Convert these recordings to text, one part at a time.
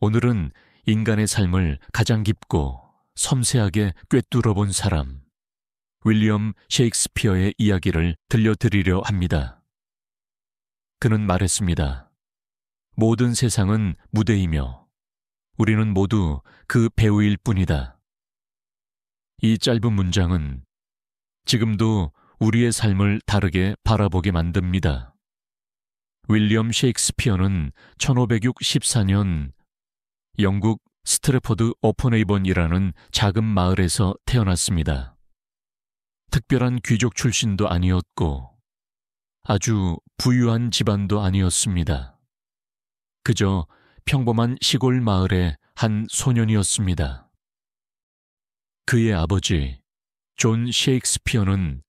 오늘은 인간의 삶을 가장 깊고 섬세하게 꿰뚫어 본 사람, 윌리엄 셰익스피어의 이야기를 들려드리려 합니다. 그는 말했습니다. 모든 세상은 무대이며 우리는 모두 그 배우일 뿐이다. 이 짧은 문장은 지금도 우리의 삶을 다르게 바라보게 만듭니다. 윌리엄 셰익스피어는 1564년 영국 스트래포드 어폰에이번이라는 작은 마을에서 태어났습니다. 특별한 귀족 출신도 아니었고 아주 부유한 집안도 아니었습니다. 그저 평범한 시골 마을의 한 소년이었습니다. 그의 아버지 존 셰익스피어는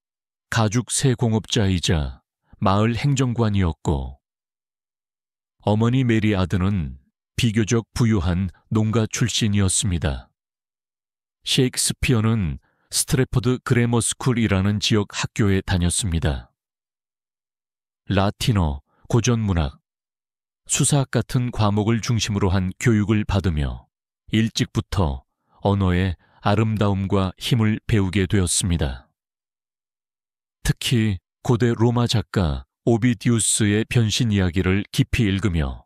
가죽 세공업자이자 마을 행정관이었고 어머니 메리 아드는 비교적 부유한 농가 출신이었습니다. 셰익스피어는 스트래포드 그래머스쿨이라는 지역 학교에 다녔습니다. 라틴어, 고전문학, 수사학 같은 과목을 중심으로 한 교육을 받으며 일찍부터 언어의 아름다움과 힘을 배우게 되었습니다. 특히 고대 로마 작가 오비디우스의 변신 이야기를 깊이 읽으며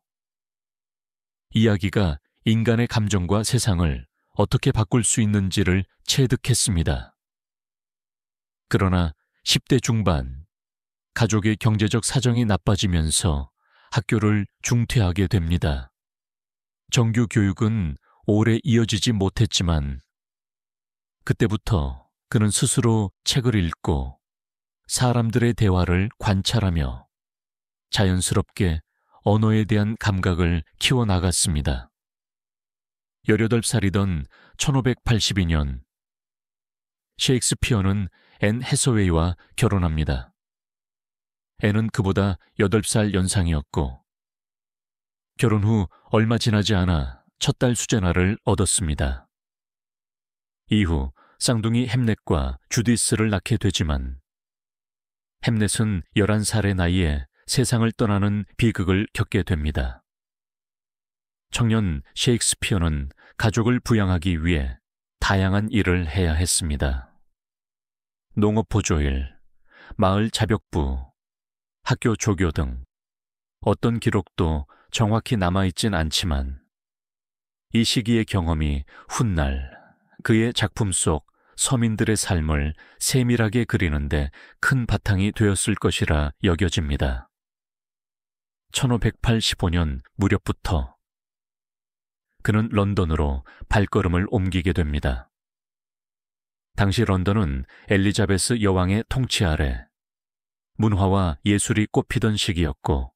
이야기가 인간의 감정과 세상을 어떻게 바꿀 수 있는지를 체득했습니다. 그러나 10대 중반, 가족의 경제적 사정이 나빠지면서 학교를 중퇴하게 됩니다. 정규 교육은 오래 이어지지 못했지만 그때부터 그는 스스로 책을 읽고 사람들의 대화를 관찰하며 자연스럽게 언어에 대한 감각을 키워나갔습니다. 18살이던 1582년 셰익스피어는 앤 해서웨이와 결혼합니다. 앤은 그보다 8살 연상이었고 결혼 후 얼마 지나지 않아 첫 딸 수제나를 얻었습니다. 이후 쌍둥이 햄넷과 주디스를 낳게 되지만 햄넷은 11살의 나이에 세상을 떠나는 비극을 겪게 됩니다. 청년 셰익스피어는 가족을 부양하기 위해 다양한 일을 해야 했습니다. 농업 보조일, 마을 자벽부, 학교 조교 등 어떤 기록도 정확히 남아있진 않지만 이 시기의 경험이 훗날 그의 작품 속 서민들의 삶을 세밀하게 그리는데 큰 바탕이 되었을 것이라 여겨집니다. 1585년 무렵부터 그는 런던으로 발걸음을 옮기게 됩니다. 당시 런던은 엘리자베스 여왕의 통치 아래 문화와 예술이 꽃피던 시기였고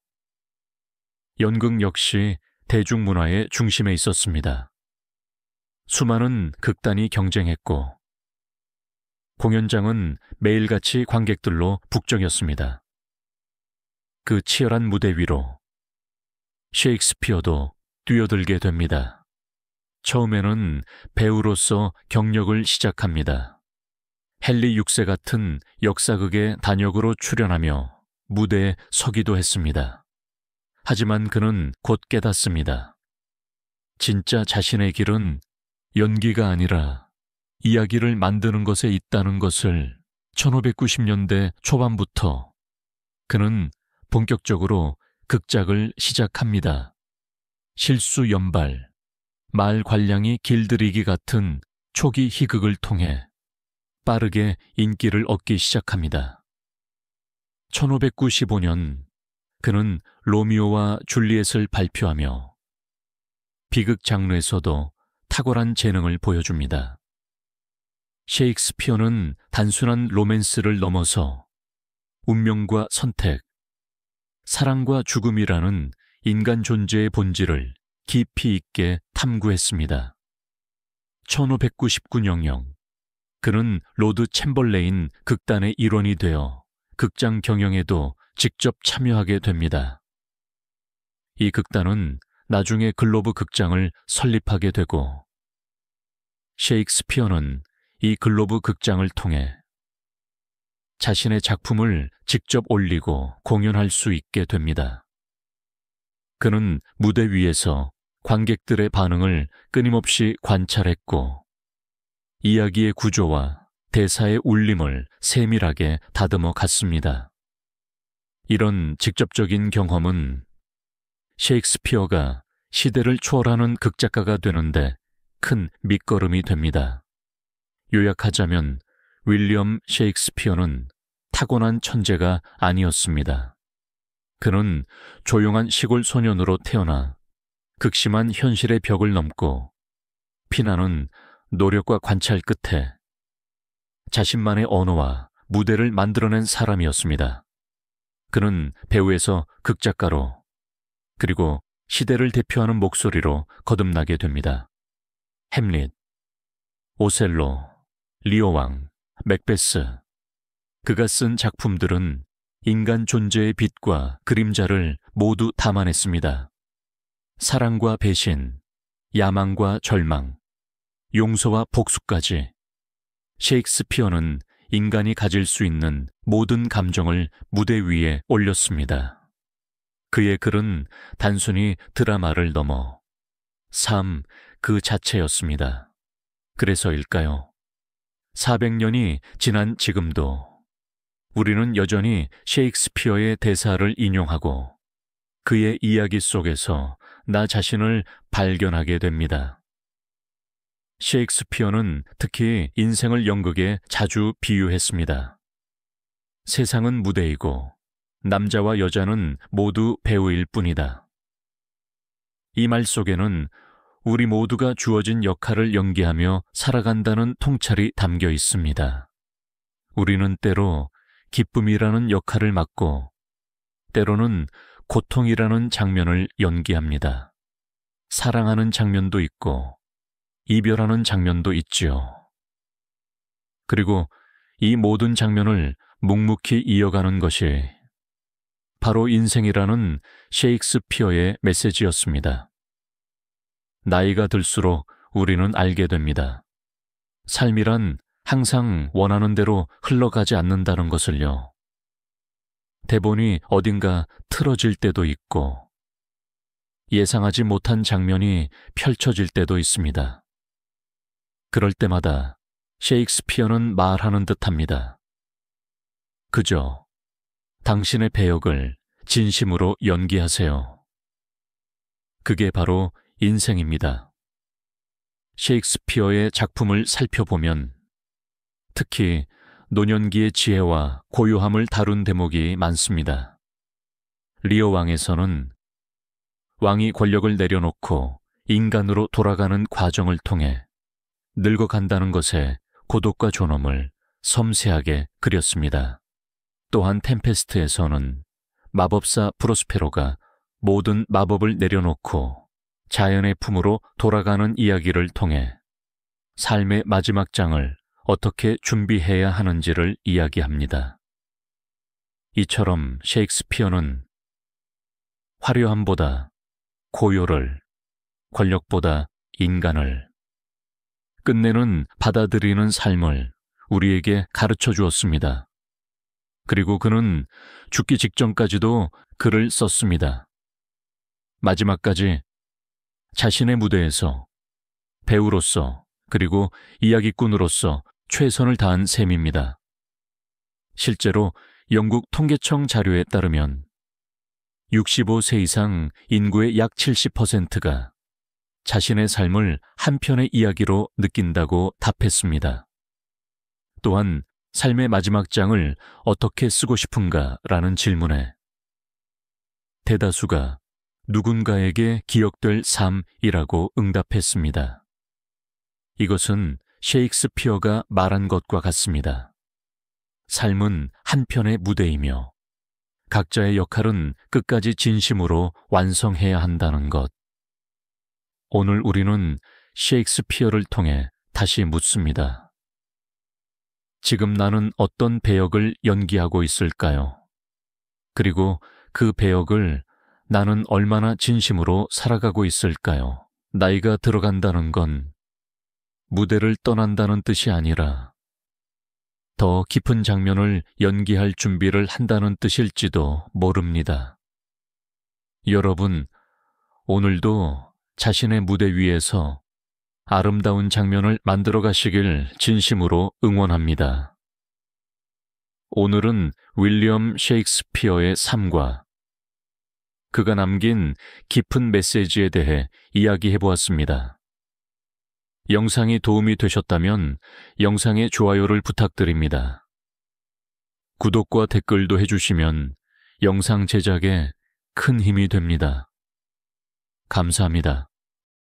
연극 역시 대중문화의 중심에 있었습니다. 수많은 극단이 경쟁했고 공연장은 매일같이 관객들로 북적였습니다. 그 치열한 무대 위로 셰익스피어도 뛰어들게 됩니다. 처음에는 배우로서 경력을 시작합니다. 헨리 6세 같은 역사극의 단역으로 출연하며 무대에 서기도 했습니다. 하지만 그는 곧 깨닫습니다. 진짜 자신의 길은 연기가 아니라 이야기를 만드는 것에 있다는 것을 1590년대 초반부터 그는 본격적으로 극작을 시작합니다. 실수 연발, 말 관량이 길들이기 같은 초기 희극을 통해 빠르게 인기를 얻기 시작합니다. 1595년 그는 로미오와 줄리엣을 발표하며 비극 장르에서도 탁월한 재능을 보여줍니다. 셰익스피어는 단순한 로맨스를 넘어서 운명과 선택, 사랑과 죽음이라는 인간 존재의 본질을 깊이 있게 탐구했습니다. 1599년경 그는 로드 챔벌레인 극단의 일원이 되어 극장 경영에도 직접 참여하게 됩니다. 이 극단은 나중에 글로브 극장을 설립하게 되고 셰익스피어는 이 글로브 극장을 통해 자신의 작품을 직접 올리고 공연할 수 있게 됩니다. 그는 무대 위에서 관객들의 반응을 끊임없이 관찰했고 이야기의 구조와 대사의 울림을 세밀하게 다듬어 갔습니다. 이런 직접적인 경험은 셰익스피어가 시대를 초월하는 극작가가 되는데 큰 밑거름이 됩니다. 요약하자면 윌리엄 셰익스피어는 타고난 천재가 아니었습니다. 그는 조용한 시골 소년으로 태어나 극심한 현실의 벽을 넘고 피나는 노력과 관찰 끝에 자신만의 언어와 무대를 만들어낸 사람이었습니다. 그는 배우에서 극작가로 그리고 시대를 대표하는 목소리로 거듭나게 됩니다. 햄릿, 오셀로, 리오왕, 맥베스. 그가 쓴 작품들은 인간 존재의 빛과 그림자를 모두 담아냈습니다. 사랑과 배신, 야망과 절망, 용서와 복수까지 셰익스피어는 인간이 가질 수 있는 모든 감정을 무대 위에 올렸습니다. 그의 글은 단순히 드라마를 넘어 삶 그 자체였습니다. 그래서일까요? 400년이 지난 지금도 우리는 여전히 셰익스피어의 대사를 인용하고 그의 이야기 속에서 나 자신을 발견하게 됩니다. 셰익스피어는 특히 인생을 연극에 자주 비유했습니다. 세상은 무대이고 남자와 여자는 모두 배우일 뿐이다. 이 말 속에는 우리 모두가 주어진 역할을 연기하며 살아간다는 통찰이 담겨 있습니다. 우리는 때로 기쁨이라는 역할을 맡고 때로는 고통이라는 장면을 연기합니다. 사랑하는 장면도 있고 이별하는 장면도 있지요. 그리고 이 모든 장면을 묵묵히 이어가는 것이 바로 인생이라는 셰익스피어의 메시지였습니다. 나이가 들수록 우리는 알게 됩니다. 삶이란 항상 원하는 대로 흘러가지 않는다는 것을요. 대본이 어딘가 틀어질 때도 있고 예상하지 못한 장면이 펼쳐질 때도 있습니다. 그럴 때마다 셰익스피어는 말하는 듯합니다. 그저 당신의 배역을 진심으로 연기하세요. 그게 바로 인생입니다. 셰익스피어의 작품을 살펴보면 특히 노년기의 지혜와 고요함을 다룬 대목이 많습니다. 리어 왕에서는 왕이 권력을 내려놓고 인간으로 돌아가는 과정을 통해 늙어간다는 것에 고독과 존엄을 섬세하게 그렸습니다. 또한 템페스트에서는 마법사 프로스페로가 모든 마법을 내려놓고 자연의 품으로 돌아가는 이야기를 통해 삶의 마지막 장을 어떻게 준비해야 하는지를 이야기합니다. 이처럼 셰익스피어는 화려함보다 고요를, 권력보다 인간을, 끝내는 받아들이는 삶을 우리에게 가르쳐 주었습니다. 그리고 그는 죽기 직전까지도 글을 썼습니다. 마지막까지 자신의 무대에서 배우로서 그리고 이야기꾼으로서 최선을 다한 셈입니다. 실제로 영국 통계청 자료에 따르면 65세 이상 인구의 약 70%가 자신의 삶을 한 편의 이야기로 느낀다고 답했습니다. 또한 삶의 마지막 장을 어떻게 쓰고 싶은가라는 질문에 대다수가 누군가에게 기억될 삶이라고 응답했습니다. 이것은 셰익스피어가 말한 것과 같습니다. 삶은 한 편의 무대이며 각자의 역할은 끝까지 진심으로 완성해야 한다는 것. 오늘 우리는 셰익스피어를 통해 다시 묻습니다. 지금 나는 어떤 배역을 연기하고 있을까요? 그리고 그 배역을 나는 얼마나 진심으로 살아가고 있을까요? 나이가 들어간다는 건 무대를 떠난다는 뜻이 아니라 더 깊은 장면을 연기할 준비를 한다는 뜻일지도 모릅니다. 여러분, 오늘도 자신의 무대 위에서 아름다운 장면을 만들어 가시길 진심으로 응원합니다. 오늘은 윌리엄 셰익스피어의 삶과 그가 남긴 깊은 메시지에 대해 이야기해 보았습니다. 영상이 도움이 되셨다면 영상의 좋아요를 부탁드립니다. 구독과 댓글도 해주시면 영상 제작에 큰 힘이 됩니다. 감사합니다.